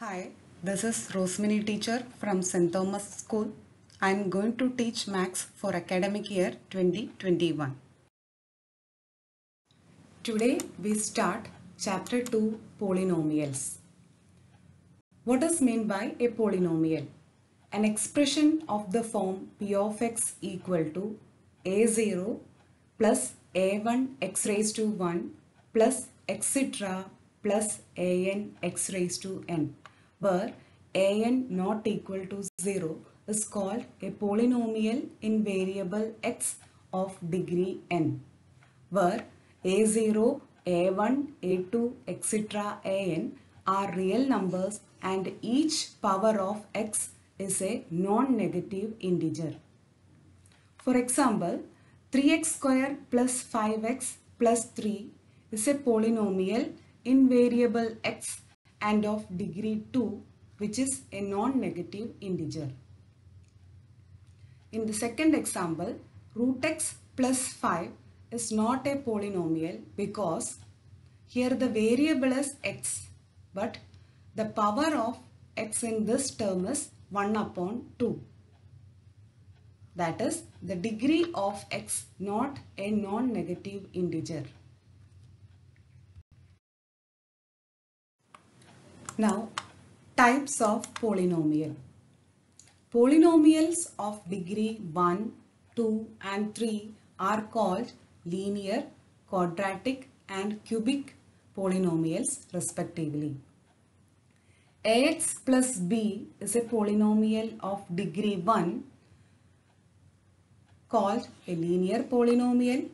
Hi, this is Rosemary teacher from St. Thomas School. I am going to teach Maths for academic year 2021. Today we start chapter 2 Polynomials. What is meant by a polynomial? An expression of the form p of x equal to a0 plus a1 x raised to 1 plus etc plus an x raised to n, where an not equal to 0 is called a polynomial in variable x of degree n, where a0, a1, a2, etc. an are real numbers and each power of x is a non-negative integer. For example, 3x square plus 5x plus 3 is a polynomial in variable x and of degree 2, which is a non-negative integer. In the second example, root x plus 5 is not a polynomial because here the variable is x, but the power of x in this term is 1 upon 2. That is the degree of x, not a non-negative integer. Now, types of polynomial. Polynomials of degree 1, 2 and 3 are called linear, quadratic and cubic polynomials respectively. Ax plus b is a polynomial of degree 1 called a linear polynomial.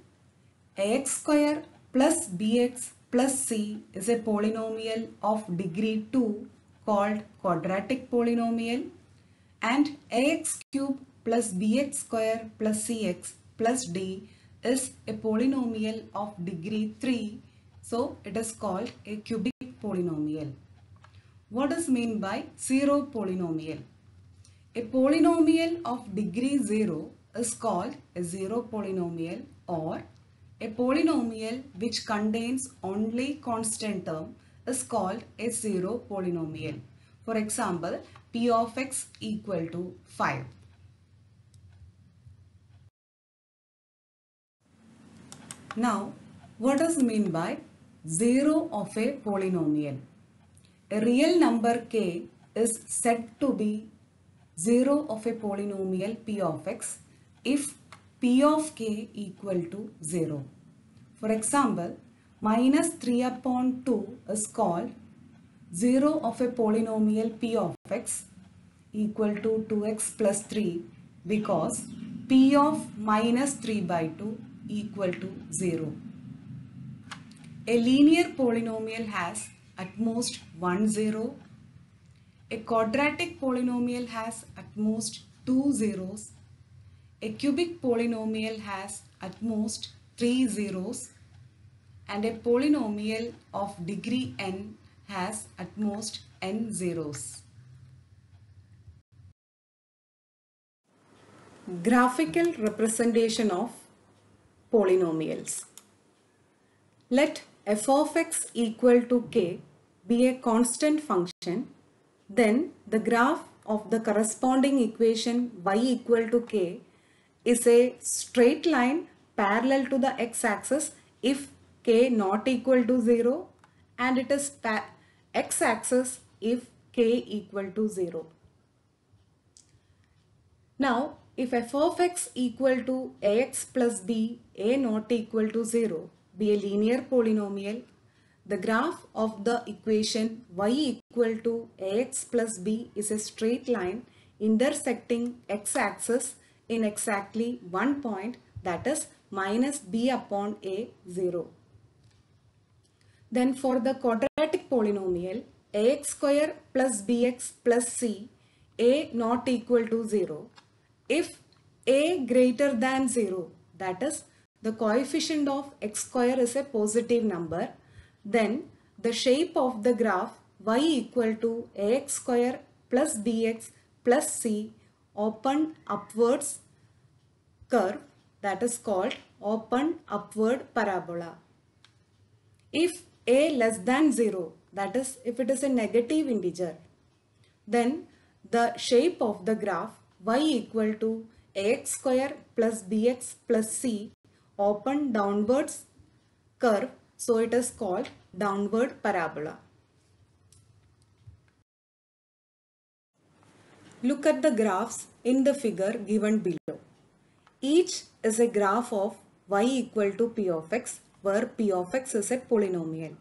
Ax square plus bx plus c is a polynomial of degree 2 called quadratic polynomial. And ax cube plus bx square plus cx plus d is a polynomial of degree 3, so it is called a cubic polynomial. What is meant by zero polynomial? A polynomial of degree 0 is called a zero polynomial, or a polynomial which contains only constant term is called a zero polynomial. For example, p of x equal to 5. Now, what is meant by zero of a polynomial? A real number k is said to be zero of a polynomial p of x if p of k equal to 0. For example, minus 3 upon 2 is called 0 of a polynomial p of x equal to 2x plus 3 because p of minus 3 by 2 equal to 0. A linear polynomial has at most one zero. A quadratic polynomial has at most two zeros. A cubic polynomial has at most 3 zeros. And a polynomial of degree n has at most n zeros. Graphical representation of polynomials. Let f of x equal to k be a constant function, then the graph of the corresponding equation y equal to k is a straight line parallel to the x-axis if k not equal to 0, and it is x-axis if k equal to 0. Now, if f of x equal to ax plus b, a not equal to 0, be a linear polynomial, the graph of the equation y equal to ax plus b is a straight line intersecting x-axis in exactly one point, that is minus b upon a 0. Then for the quadratic polynomial ax square plus bx plus c, a not equal to 0, if a greater than 0, that is the coefficient of x square is a positive number, then the shape of the graph y equal to ax square plus bx plus c open upwards curve, that is called open upward parabola. If a less than 0, that is if it is a negative integer, then the shape of the graph y equal to ax square plus bx plus c open downwards curve, so it is called downward parabola. Look at the graphs in the figure given below. Each is a graph of y equal to p of x, where p of x is a polynomial.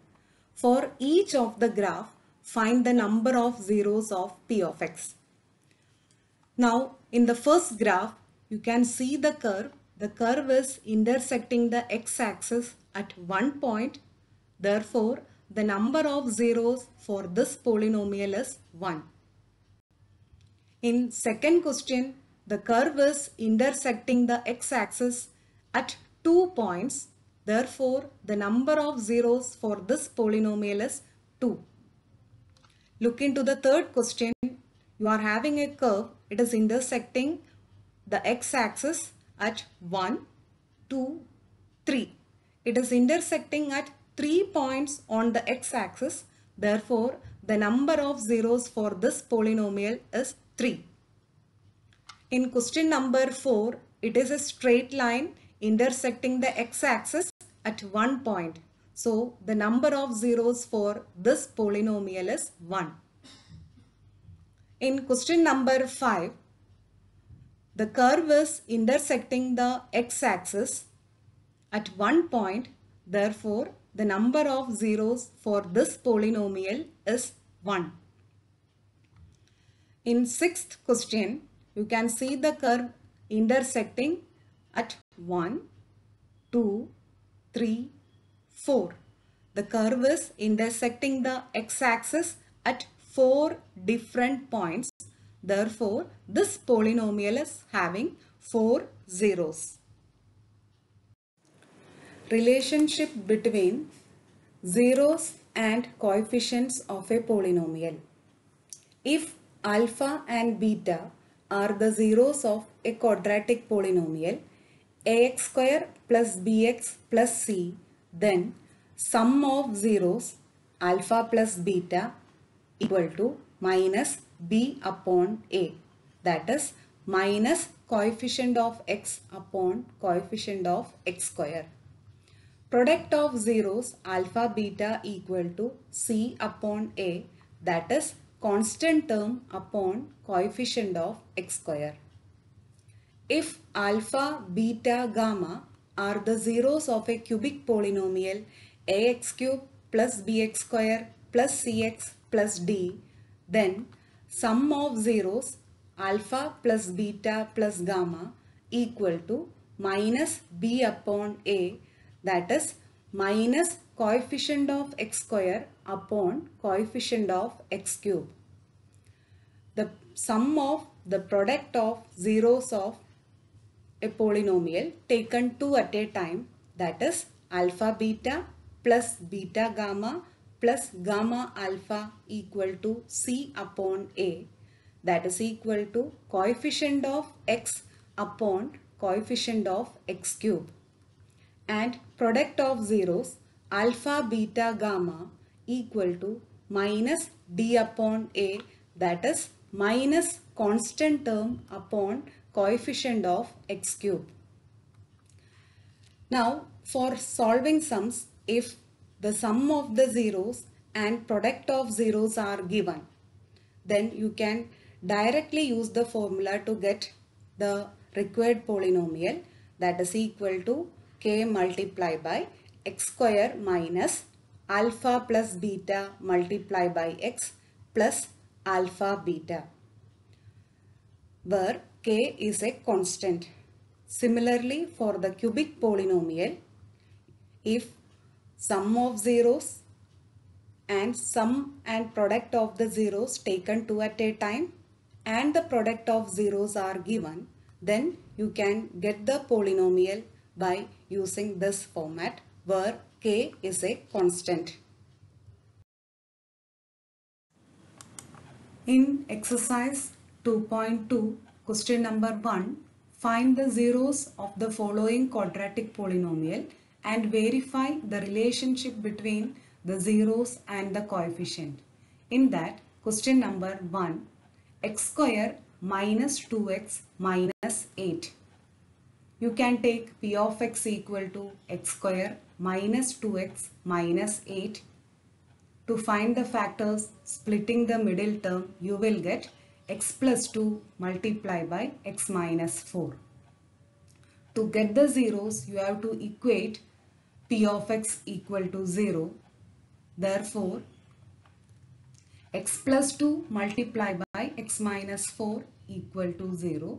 For each of the graph, find the number of zeros of p of x. Now, in the first graph, you can see the curve. The curve is intersecting the x-axis at one point. Therefore, the number of zeros for this polynomial is 1. In second question, the curve is intersecting the x-axis at 2 points. Therefore, the number of zeros for this polynomial is 2. Look into the third question. You are having a curve. It is intersecting the x-axis at 1, 2, 3. It is intersecting at 3 points on the x-axis. Therefore, the number of zeros for this polynomial is 3. In question number 4, it is a straight line intersecting the x-axis at 1 point. So, the number of zeros for this polynomial is 1. In question number 5, the curve is intersecting the x-axis at 1 point. Therefore, the number of zeros for this polynomial is 1. In sixth question, you can see the curve intersecting at 1, 2, 3, 4. The curve is intersecting the x-axis at 4 different points. Therefore, this polynomial is having 4 zeros. Relationship between zeros and coefficients of a polynomial. If alpha and beta are the zeros of a quadratic polynomial, ax square plus bx plus c, then sum of zeros alpha plus beta equal to minus b upon a, that is minus coefficient of x upon coefficient of x square. Product of zeros alpha beta equal to c upon a, that is constant term upon coefficient of x square. If alpha, beta, gamma are the zeros of a cubic polynomial ax cube plus bx square plus cx plus d, then sum of zeros alpha plus beta plus gamma equal to minus b upon a, that is minus coefficient of x square upon coefficient of x cube. The sum of the product of zeros of a polynomial taken 2 at a time, that is alpha beta plus beta gamma plus gamma alpha equal to c upon a, that is equal to coefficient of x upon coefficient of x cube. And product of zeros alpha beta gamma equal to minus d upon a, that is minus constant term upon coefficient of x cube. Now, for solving sums, if the sum of the zeros and product of zeros are given, then you can directly use the formula to get the required polynomial, that is equal to k multiplied by x square minus alpha plus beta multiplied by x plus alpha beta, where k is a constant. Similarly, for the cubic polynomial, if sum of zeros and sum and product of the zeros taken 2 at a time and the product of zeros are given, then you can get the polynomial by using this format, where k is a constant. In exercise 2.2, question number 1, find the zeros of the following quadratic polynomial and verify the relationship between the zeros and the coefficient. In that, question number 1, x square minus 2x minus 8. You can take p of x equal to x square minus 2x minus 8. To find the factors splitting the middle term, you will get x plus 2 multiplied by x minus 4. To get the zeros, you have to equate p of x equal to 0. Therefore, x plus 2 multiplied by x minus 4 equal to 0.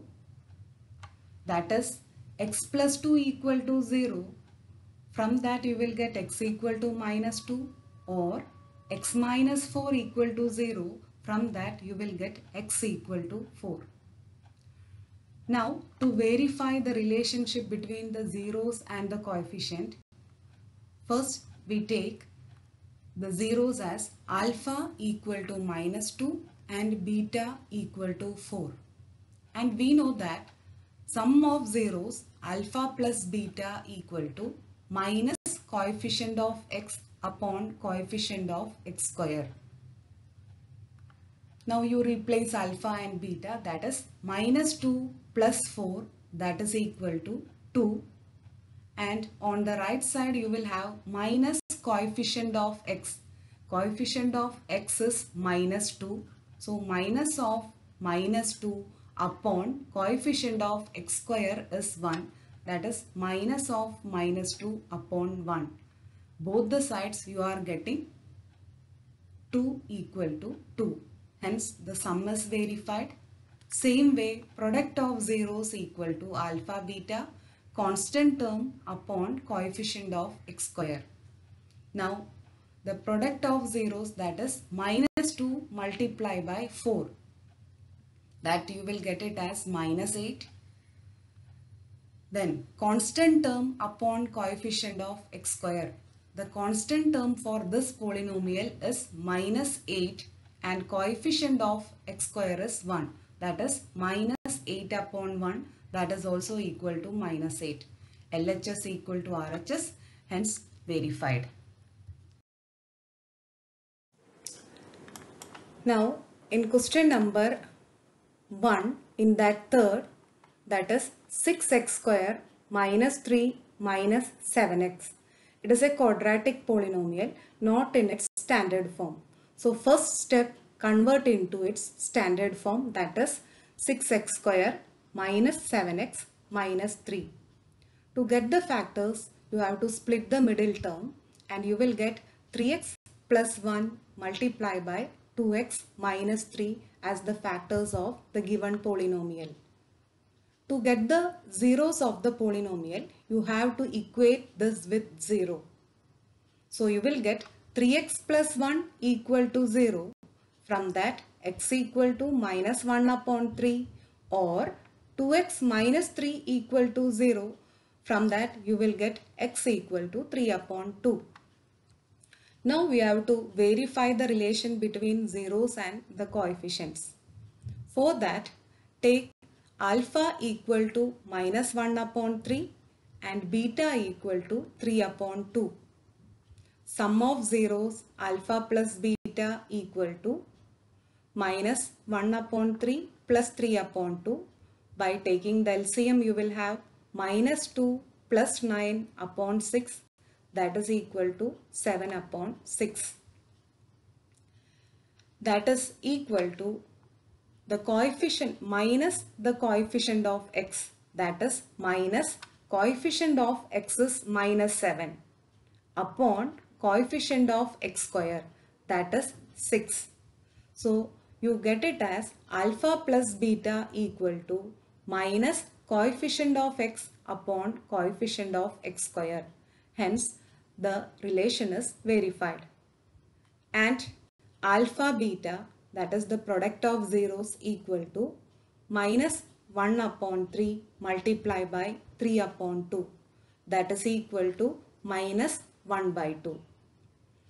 That is x plus 2 equal to 0. From that you will get x equal to minus 2, or x minus 4 equal to 0. From that you will get x equal to 4. Now, to verify the relationship between the zeros and the coefficient, first we take the zeros as alpha equal to minus 2 and beta equal to 4. And we know that sum of zeros alpha plus beta equal to minus coefficient of x upon coefficient of x square. Now you replace alpha and beta, that is minus 2 plus 4, that is equal to 2. And on the right side you will have minus coefficient of x. Coefficient of x is minus 2. So minus of minus 2 upon coefficient of x square is 1. That is minus of minus 2 upon 1. Both the sides you are getting 2 equal to 2. Hence the sum is verified. Same way, product of zeros equal to alpha beta constant term upon coefficient of x square. Now the product of zeros, that is minus 2 multiplied by 4, that you will get it as minus 8. Then constant term upon coefficient of x square. The constant term for this polynomial is minus 8 and coefficient of x square is 1. That is minus 8 upon 1, that is also equal to minus 8. LHS equal to RHS, hence verified. Now in question number 1, in that third, that is 6x square minus 3 minus 7x. It is a quadratic polynomial, not in its standard form. So first step, convert into its standard form, that is 6x square minus 7x minus 3. To get the factors, you have to split the middle term and you will get 3x plus 1 multiplied by 2x minus 3 as the factors of the given polynomial. To get the zeros of the polynomial, you have to equate this with 0. So you will get 3x plus 1 equal to 0. From that, x equal to minus 1 upon 3, or 2x minus 3 equal to 0. From that, you will get x equal to 3 upon 2. Now we have to verify the relation between zeros and the coefficients. For that, take alpha equal to minus 1 upon 3 and beta equal to 3 upon 2. Sum of zeros alpha plus beta equal to minus 1 upon 3 plus 3 upon 2. By taking the LCM, you will have minus 2 plus 9 upon 6, that is equal to 7 upon 6. That is equal to the coefficient minus the coefficient of x, that is minus coefficient of x is minus 7 upon coefficient of x square, that is 6. So you get it as alpha plus beta equal to minus coefficient of x upon coefficient of x square. Hence the relation is verified. And alpha beta, that is the product of zeros, equal to minus 1 upon 3 multiplied by 3 upon 2, that is equal to minus 1 by 2.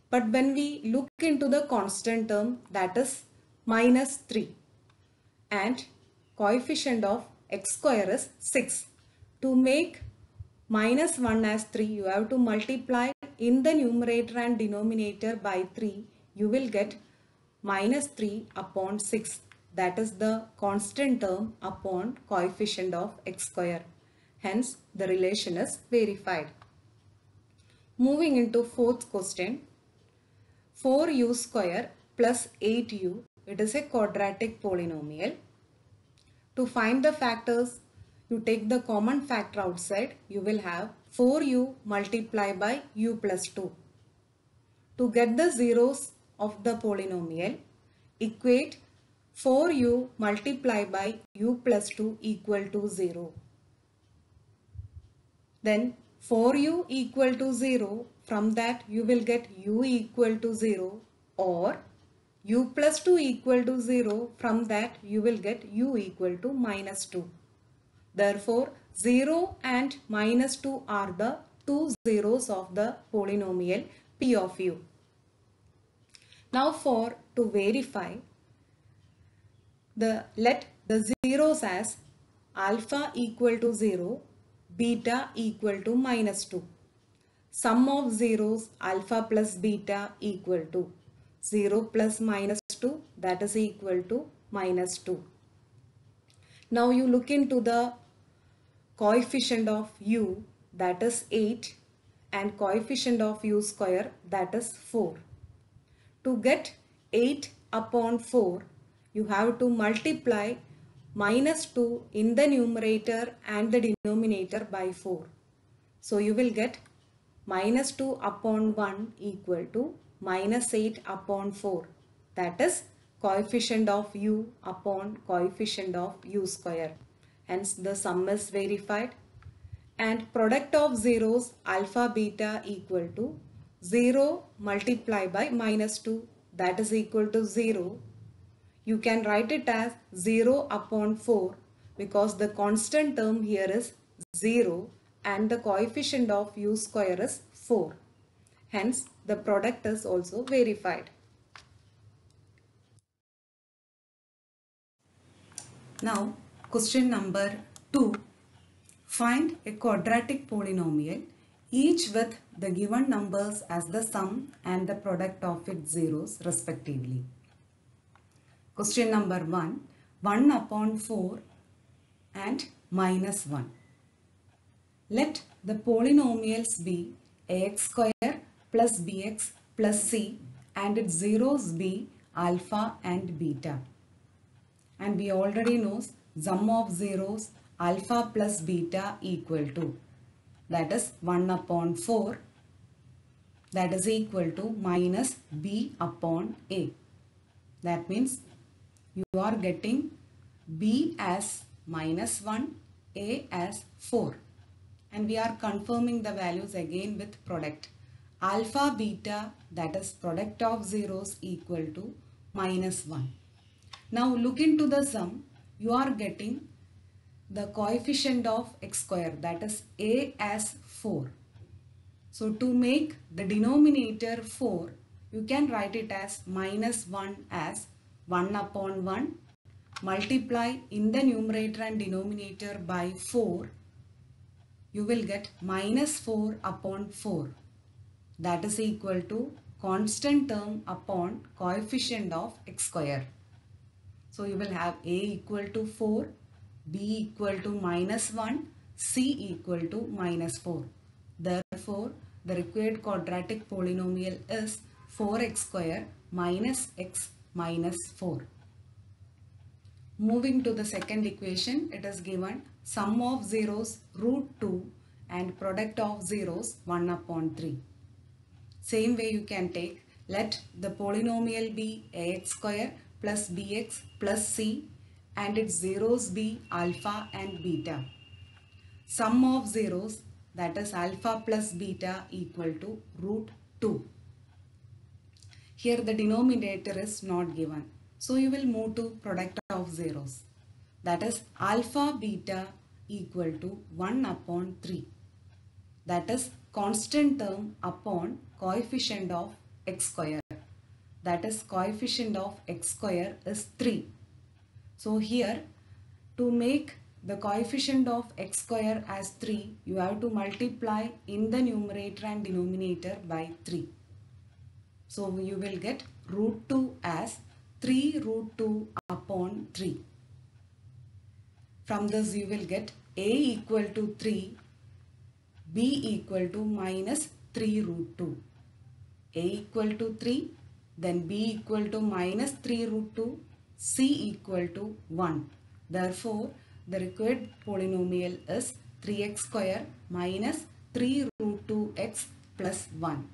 But when we look into the constant term, that is minus 3, and coefficient of x square is 6. To make minus 1 as 3, you have to multiply in the numerator and denominator by 3. You will get minus 3 upon 6. that is the constant term upon coefficient of x square. Hence, the relation is verified. Moving into fourth question. 4u square plus 8u, it is a quadratic polynomial. To find the factors, you take the common factor outside, you will have 4u multiplied by u plus 2. To get the zeros of the polynomial, equate 4u multiplied by u plus 2 equal to 0. Then 4u equal to 0, from that you will get u equal to 0, or u plus 2 equal to 0, from that you will get u equal to minus 2. Therefore, 0 and minus 2 are the two zeros of the polynomial p of u. Now to verify, let the zeros as alpha equal to 0, beta equal to minus 2. Sum of zeros alpha plus beta equal to 0 plus minus 2, that is equal to minus 2. Now you look into the coefficient of u, that is 8, and coefficient of u square, that is 4. To get 8 upon 4, you have to multiply minus 2 in the numerator and the denominator by 4. So you will get minus 2 upon 1 equal to minus 8 upon 4. That is coefficient of u upon coefficient of u square. Hence the sum is verified. And product of zeros alpha beta equal to 0 multiplied by minus 2, that is equal to 0. You can write it as 0 upon 4 because the constant term here is 0 and the coefficient of u square is 4. Hence, the product is also verified. Now, question number 2. Find a quadratic polynomial, each with the given numbers as the sum and the product of its zeros respectively. Question number 1. 1 upon 4 and minus 1. Let the polynomials be ax square plus bx plus c and its zeros be alpha and beta. And we already know sum of zeros alpha plus beta equal to, that is 1 upon 4, that is equal to minus b upon a. That means you are getting b as minus 1, a as 4. And we are confirming the values again with product. Alpha beta, that is product of zeros, equal to minus 1. Now look into the sum. You are getting the coefficient of x square, that is a as 4. So to make the denominator 4, you can write it as minus 1 as 1 upon 1. Multiply in the numerator and denominator by 4. You will get minus 4 upon 4. That is equal to constant term upon coefficient of x square. So you will have a equal to 4, b equal to minus 1, c equal to minus 4. Therefore, the required quadratic polynomial is 4x square minus x minus 4. Moving to the second equation, it is given sum of zeros root 2 and product of zeros 1 upon 3. Same way you can take, let the polynomial be ax square plus bx plus c and its zeros be alpha and beta. Sum of zeros, that is alpha plus beta, equal to root 2. Here the denominator is not given. So you will move to product of zeros. That is alpha beta equal to 1 upon 3. That is constant term upon coefficient of x square. That is coefficient of x square is 3. So here to make the coefficient of x square as 3, you have to multiply in the numerator and denominator by 3. So you will get root 2 as 3 root 2 upon 3. From this you will get a equal to 3, b equal to minus 3 root 2. A equal to 3, then b equal to minus 3 root 2, c equal to 1. Therefore, the required polynomial is 3x square minus 3 root 2x plus 1.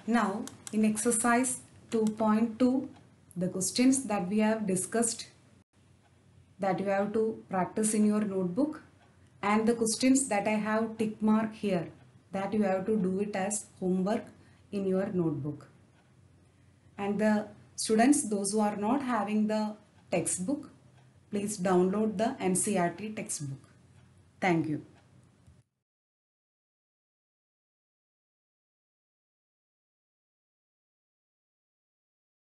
Now, in exercise 2.2, the questions that we have discussed that you have to practice in your notebook, and the questions that I have tick mark here that you have to do it as homework in your notebook. And the students, those who are not having the textbook, please download the NCERT textbook. Thank you.